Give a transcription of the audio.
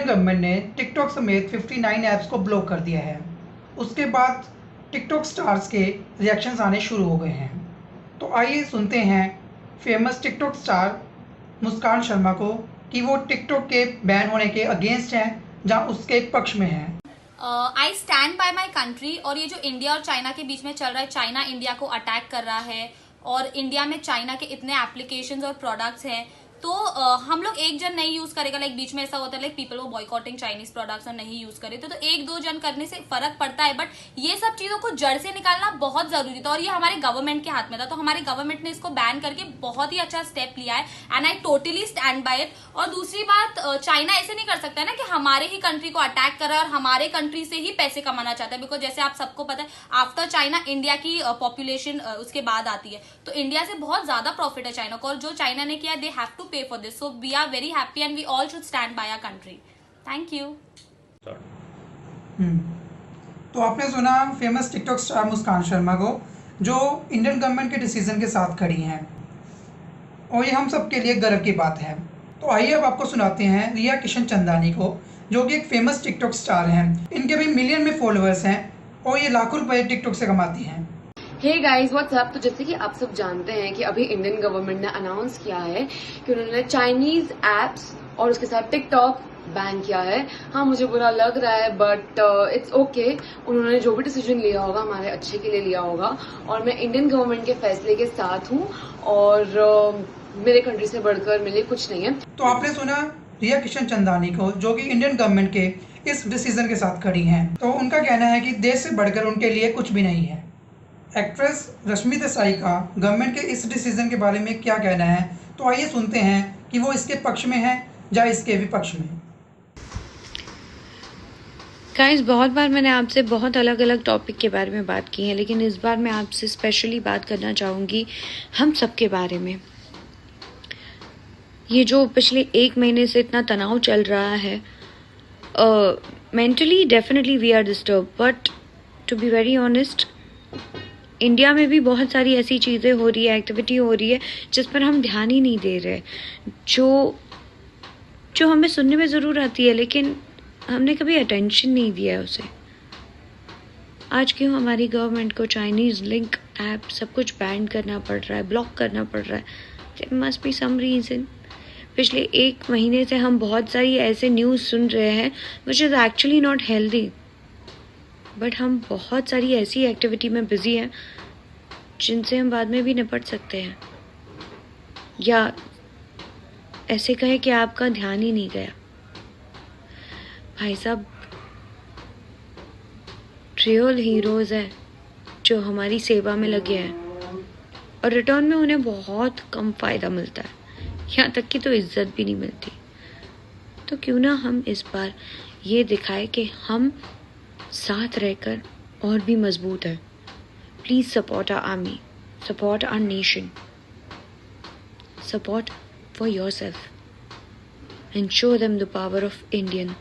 Indian government ने TikTok समेत 59 apps को ब्लॉक कर दिया है। उसके बाद टिकटॉक स्टार्स के रिएक्शंस आने शुरू हो गए हैं। तो आइए सुनते हैं famous TikTok star Muskan Sharma को कि वो टिकटॉक के बैन होने के अगेंस्ट हैं जहां उसके पक्ष में हैं। I stand by my country. और ये जो इंडिया और चाइना के बीच में चल रहा है, चाइना इंडिया को अटैक कर रहा है और इंडिया में चाइना के इतने एप्लीकेशंस और प्रोडक्ट्स हैं, तो हम लोग एक जन नहीं यूज करेगा। लाइक बीच में ऐसा होता है लाइक पीपल वो बॉयकॉटिंग चाइनीज प्रोडक्ट्स और नहीं यूज करे तो एक दो जन करने से फर्क पड़ता है, बट ये सब चीजों को जड़ से निकालना बहुत जरूरी था और ये हमारे गवर्नमेंट के हाथ में था। तो हमारे गवर्नमेंट ने इसको बैन करके बहुत ही अच्छा स्टेप लिया है and I totally stand by it. और दूसरी बात, चाइना ऐसे नहीं कर सकता है ना कि हमारे ही कंट्री को अटैक कर रहा है और हमारे कंट्री से ही पैसे कमाना चाहता है, बिकॉज जैसे आप सबको पता है आफ्टर चाइना इंडिया की पॉपुलेशन उसके बाद आती है, तो इंडिया से बहुत ज्यादा प्रॉफिट है चाइना को, और जो चाइना ने किया they have to pay for this. So we are very happy and we all should stand by our country. Thank you. तो आपने सुना famous TikTok star Muskan Sharma को, जो इंडियन गवर्नमेंट के डिसीजन के साथ खड़ी हैं, और ये हम सब के लिए गर्व की बात है। तो आइए अब आपको सुनाते हैं रिया किशन चंदानी को, जो कि एक फेमस टिकटॉक स्टार हैं। इनके भी मिलियन में फॉलोअर्स हैं और ये लाखों रुपए टिकटॉक से कमाती हैं। Hey guys what's up. तो जैसे कि आप सब जानते हैं कि अभी इंडियन गवर्नमेंट ने अनाउंस किया है कि उन्होंने चाइनीज एप्स और उसके साथ टिकटॉक बैन किया है। हाँ, मुझे बुरा लग रहा है बट इट्स ओके। उन्होंने जो भी डिसीजन लिया होगा हमारे अच्छे के लिए लिया होगा और मैं इंडियन गवर्नमेंट के फैसले के साथ हूँ और मेरे कंट्री से बढ़कर मेरे लिए कुछ नहीं है। तो आपने सुना रिया किशन चंदानी को, जो कि इंडियन गवर्नमेंट के इस डिसीजन के साथ खड़ी हैं। तो उनका कहना है कि देश से बढ़कर उनके लिए कुछ भी नहीं है। एक्ट्रेस रश्मि देसाई का गवर्नमेंट के इस डिसीजन के बारे में क्या कहना है, तो आइए सुनते हैं कि वो इसके पक्ष में है या इसके विपक्ष में। गाइस, बहुत बार मैंने आपसे बहुत अलग अलग टॉपिक के बारे में बात की है, लेकिन इस बार मैं आपसे स्पेशली बात करना चाहूँगी हम सब के बारे में। ये जो पिछले 1 महीने से इतना तनाव चल रहा है, mentally definitely we are disturb, but to be very honest India में भी बहुत सारी ऐसी चीज़ें हो रही है, एक्टिविटी हो रही है जिस पर हम ध्यान ही नहीं दे रहे, जो हमें सुनने में ज़रूर आती है लेकिन हमने कभी अटेंशन नहीं दिया है उसे। आज क्यों हमारी गवर्नमेंट को चाइनीज़ लिंक ऐप सब कुछ बैन करना पड़ रहा है, ब्लॉक करना पड़ रहा है? There must be some reason. पिछले 1 महीने से हम बहुत सारी ऐसे न्यूज़ सुन रहे हैं which is actually not healthy, but हम बहुत सारी ऐसी एक्टिविटी में बिजी हैं जिनसे हम बाद में भी निपट सकते हैं, या ऐसे कहें कि आपका ध्यान ही नहीं गया। भाई साहब, रियल हीरोज़ हैं जो हमारी सेवा में लगे हैं और रिटर्न में उन्हें बहुत कम फ़ायदा मिलता है, यहाँ तक कि तो इज्जत भी नहीं मिलती। तो क्यों ना हम इस बार ये दिखाए कि हम साथ रहकर और भी मजबूत है। Please support our army, support our nation, support for yourself and show them the power of Indian.